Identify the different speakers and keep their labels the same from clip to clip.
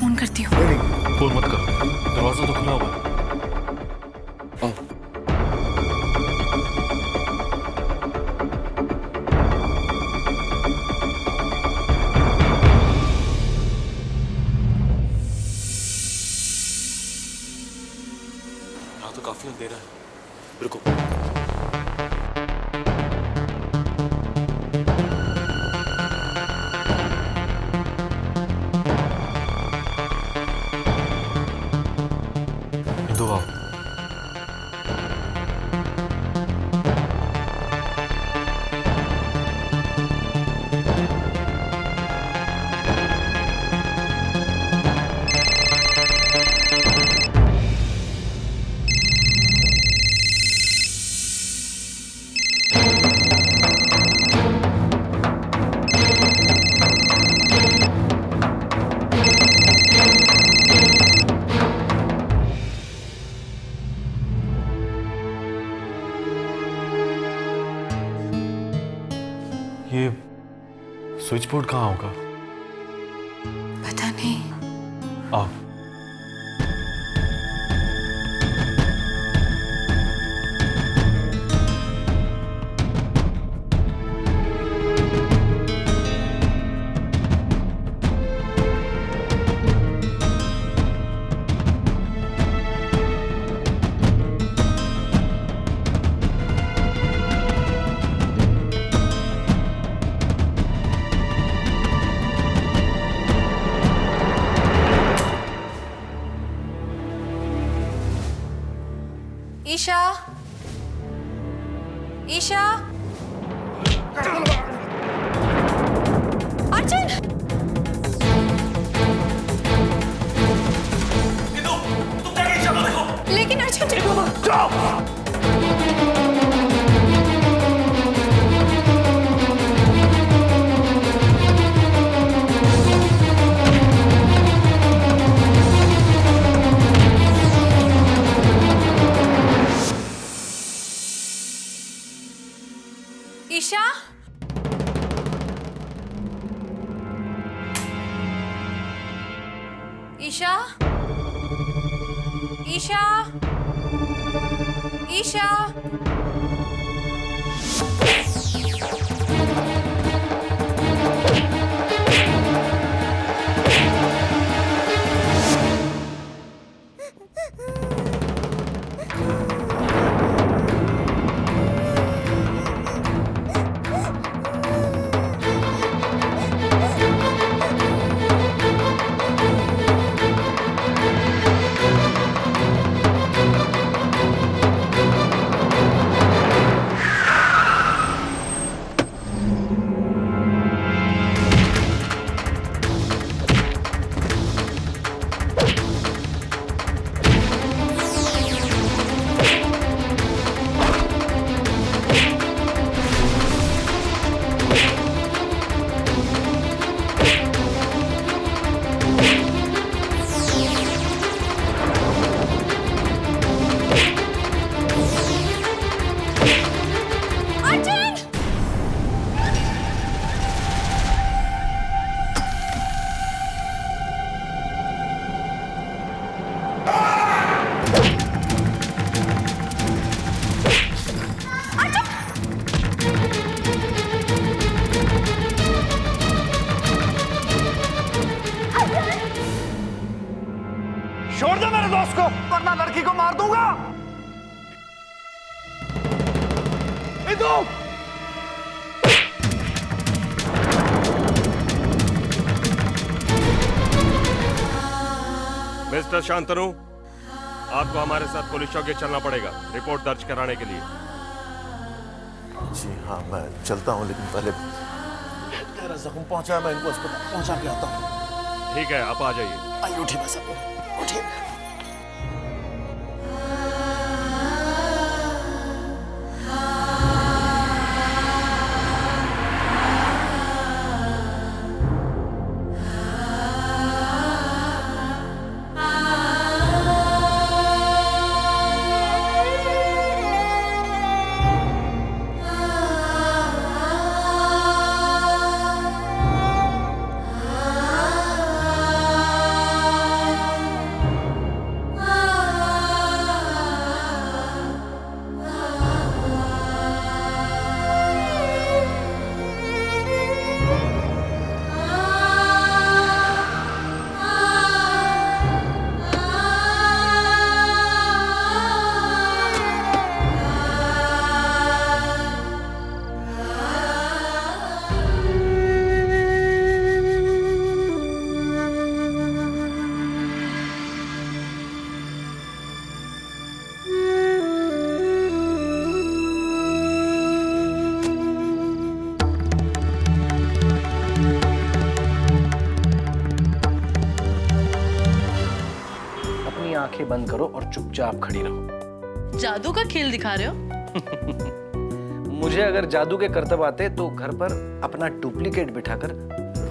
Speaker 1: Phone करती हूँ।
Speaker 2: नहीं, फोन मत करो, दरवाजा तो खुला हुआ है। यहाँ तो काफी अंधेरा है, रुको। इंदु आओ। ये स्विच बोर्ड कहाँ होगा?
Speaker 1: पता नहीं।
Speaker 2: आओ।
Speaker 1: ईशा, ईशा, अर्जुन!
Speaker 3: तुम क्या ईशा को देखो।
Speaker 1: लेकिन अर्जुन ईशा, ईशा, ईशा, ईशा।
Speaker 3: छोड़ दो मेरे दोस्त को, वरना लड़की को मार दूंगा। इंदु!
Speaker 4: मिस्टर शांतनु, आपको हमारे साथ पुलिस चौकी चलना पड़ेगा रिपोर्ट दर्ज कराने के लिए।
Speaker 5: जी हाँ, मैं चलता हूँ, लेकिन पहले तेरा जख्म पहुंचा, मैं इनको अस्पताल पहुंचा के आता हूँ।
Speaker 4: ठीक है, आप आ जाइए।
Speaker 5: आइए, उठिए बस, उठिए।
Speaker 6: बंद करो और चुपचाप खड़ी रहो।
Speaker 7: जादू का खेल दिखा रहे हो?
Speaker 6: मुझे अगर जादू के करतब आते तो घर पर अपना डुप्लीकेट बिठाकर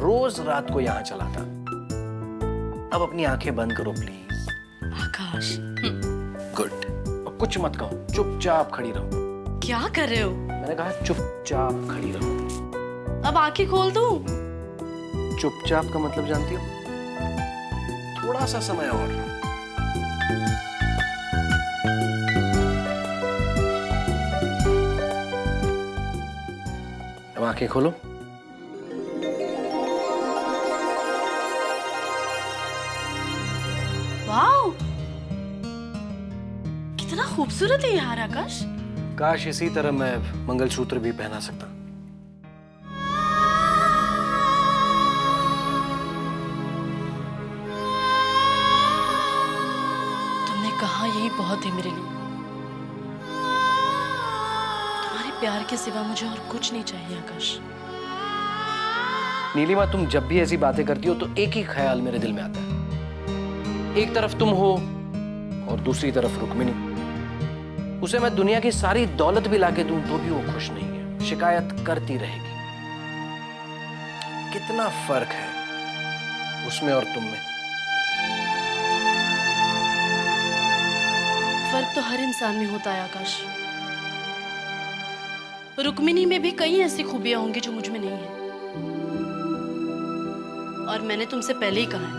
Speaker 6: रोज रात को यहाँ चलाता। अब अपनी आंखें बंद करो प्लीज।
Speaker 7: Akash,
Speaker 6: good. अब कुछ मत कहो, चुपचाप खड़ी रहो।
Speaker 7: क्या कर रहे हो?
Speaker 6: मैंने कहा चुपचाप खड़ी रहो।
Speaker 7: अब आंखें खोल दूं?
Speaker 6: चुपचाप का मतलब जानती हो? थोड़ा सा समय और। अब आंखें खोलो।
Speaker 7: वाओ, कितना खूबसूरत है यार आकाश।
Speaker 6: काश इसी तरह मैं मंगलसूत्र भी पहना सकता।
Speaker 7: तुमने कहा यही बहुत है मेरे लिए। तुम्हारे प्यार के सिवा मुझे और कुछ नहीं चाहिए आकाश।
Speaker 6: नीलिमा, तुम जब भी ऐसी बातें करती हो तो एक ही ख्याल मेरे दिल में आता है। एक तरफ तुम हो और दूसरी तरफ रुक्मिणी। उसे मैं दुनिया की सारी दौलत भी लाके दूं तो भी वो खुश नहीं है, शिकायत करती रहेगी। कितना फर्क है उसमें और तुम में।
Speaker 7: फर्क तो हर इंसान में होता है आकाश। रुक्मिणी में भी कई ऐसी खूबियां होंगी जो मुझ में नहीं है। और मैंने तुमसे पहले ही कहा है,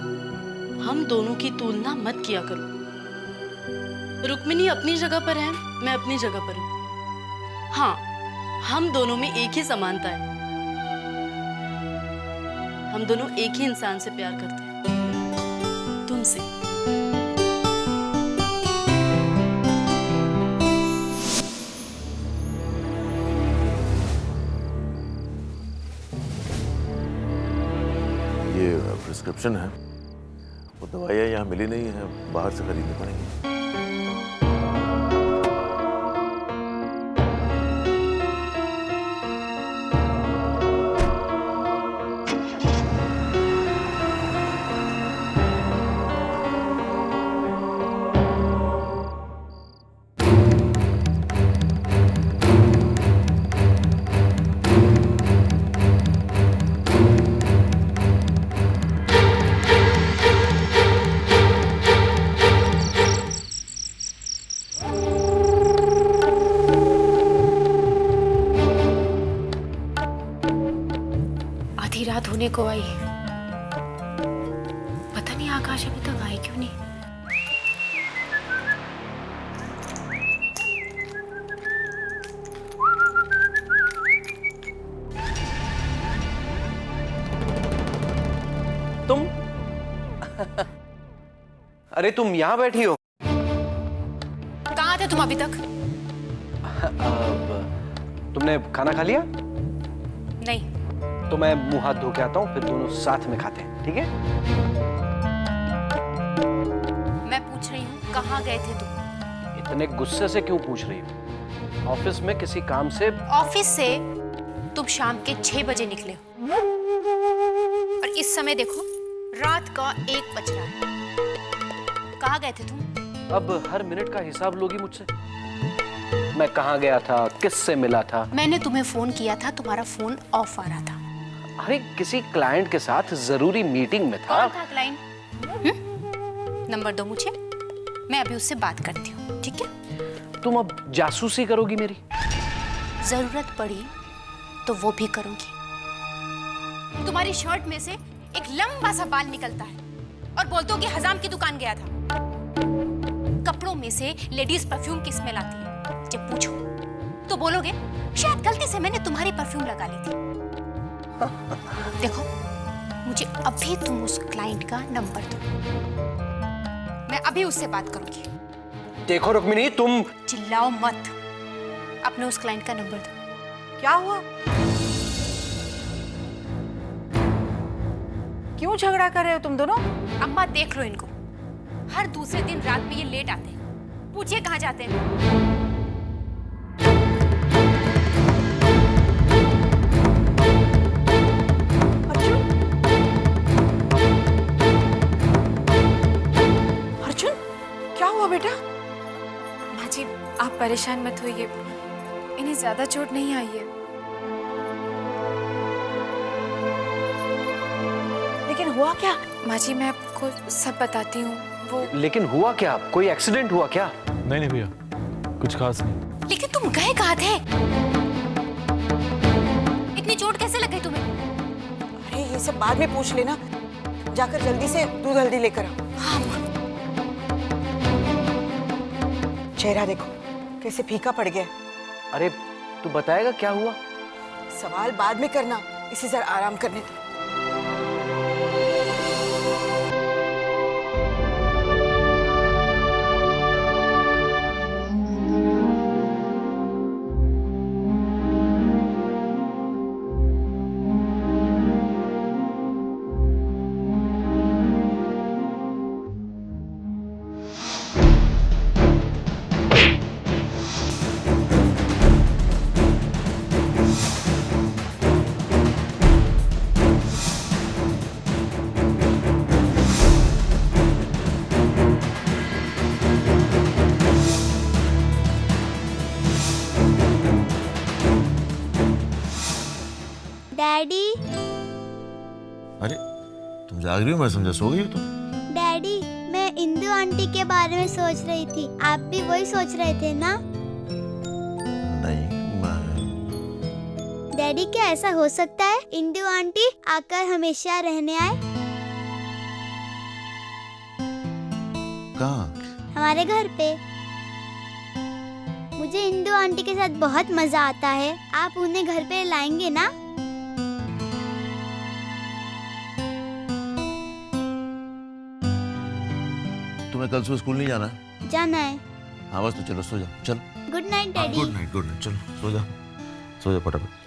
Speaker 7: हम दोनों की तुलना मत किया करो। रुक्मिणी अपनी जगह पर है, मैं अपनी जगह पर हूं। हाँ, हम दोनों में एक ही समानता है। हम दोनों एक ही इंसान से प्यार करते हैं, तुमसे।
Speaker 5: ये प्रिस्क्रिप्शन है, वो दवाइयाँ यहाँ मिली नहीं है, बाहर से खरीदनी पड़ेंगी।
Speaker 1: आधी रात होने को आई, पता नहीं आकाश अभी तक आई क्यों नहीं।
Speaker 6: तुम अरे तुम यहां बैठी हो?
Speaker 1: कहाँ थे तुम अभी तक?
Speaker 6: अब तुमने खाना खा लिया?
Speaker 1: नहीं।
Speaker 6: तो मैं मुंह हाथ धो के आता हूँ, फिर दोनों साथ में खाते हैं, ठीक है?
Speaker 1: मैं पूछ रही हूँ कहाँ गए थे तुम?
Speaker 6: इतने गुस्से से क्यों पूछ रही हो? ऑफिस में किसी काम से।
Speaker 1: ऑफिस से तुम शाम के 6 बजे निकले हो और इस समय देखो रात का 1 बज रहा है। कहाँ गए थे तुम?
Speaker 6: अब हर मिनट का हिसाब लोगी मुझसे? मैं कहाँ गया था, किससे मिला था?
Speaker 1: मैंने तुम्हें फोन किया था, तुम्हारा फोन ऑफ आ रहा था।
Speaker 6: अरे किसी क्लाइंट के साथ जरूरी मीटिंग में था।
Speaker 1: कौन था क्लाइंट? नंबर दो मुझे, मैं अभी उससे बात करती हूँ, ठीक है?
Speaker 6: तुम अब जासूसी करोगी मेरी?
Speaker 1: जरूरत पड़ी तो वो भी करूंगी। तुम्हारी शर्ट में से एक लंबा सा बाल निकलता है और बोलते हो कि हजाम की दुकान गया था। कपड़ों में से लेडीज परफ्यूम की स्मेल आती है। जब पूछो तो बोलोगे शायद गलती से मैंने तुम्हारी परफ्यूम लगा ली थी। देखो, मुझे अभी तुम उस क्लाइंट का नंबर दो, मैं अभी उससे बात करूंगी।
Speaker 6: देखो रुक्मिणी, तुम
Speaker 1: चिल्लाओ मत, अपने उस क्लाइंट का नंबर दो।
Speaker 8: क्या हुआ? क्यों झगड़ा कर रहे हो तुम दोनों?
Speaker 1: अम्मा देख लो इनको, हर दूसरे दिन रात में ये लेट आते हैं। पूछिए कहाँ जाते हैं।
Speaker 8: अर्जुन, क्या हुआ
Speaker 9: परेशान मत होइए, इन्हें ज्यादा चोट नहीं आई है।
Speaker 8: लेकिन हुआ क्या?
Speaker 9: माँ जी मैं आपको सब बताती हूँ। वो
Speaker 6: लेकिन हुआ क्या? कोई एक्सीडेंट हुआ क्या?
Speaker 2: नहीं भैया, कुछ खास नहीं।
Speaker 1: लेकिन तुम गए कहाँ थे? इतनी चोट कैसे लग गई तुम्हें?
Speaker 8: अरे ये सब बाद में पूछ लेना, जाकर जल्दी से दूध हल्दी लेकर आओ।
Speaker 1: हाँ माँ।
Speaker 8: चेहरा देखो कैसे फीका पड़ गया।
Speaker 6: अरे तू बताएगा क्या हुआ?
Speaker 8: सवाल बाद में करना, इसे जरा आराम करने दो।
Speaker 10: डैडी,
Speaker 5: अरे तुम जाग रही हो? मैं समझा सो गई हो तुम।
Speaker 10: डैडी मैं इंदु आंटी के बारे में सोच रही थी, आप भी वही सोच रहे थे ना?
Speaker 5: नहीं
Speaker 10: डैडी क्या ऐसा हो सकता है इंदु आंटी आकर हमेशा रहने आए
Speaker 5: कहाँ?
Speaker 10: हमारे घर पे? मुझे इंदु आंटी के साथ बहुत मजा आता है, आप उन्हें घर पे लाएंगे ना?
Speaker 5: तुम्हें कल सुबह स्कूल नहीं जाना?
Speaker 10: जाना है।
Speaker 5: हाँ बस तो चलो सो जाओ, चलो।
Speaker 10: Good night daddy.
Speaker 5: Good night, good night, चलो सो जाओ, सो जाओ फटाफट।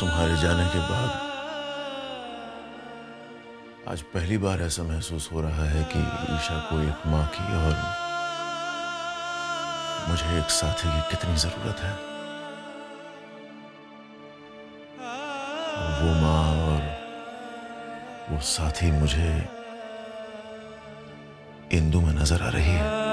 Speaker 5: तुम्हारे जाने के बाद आज पहली बार ऐसा महसूस हो रहा है कि ईशा को एक माँ की और मुझे एक साथी की कितनी जरूरत है। वो माँ और वो साथी मुझे इंदु में नजर आ रही है।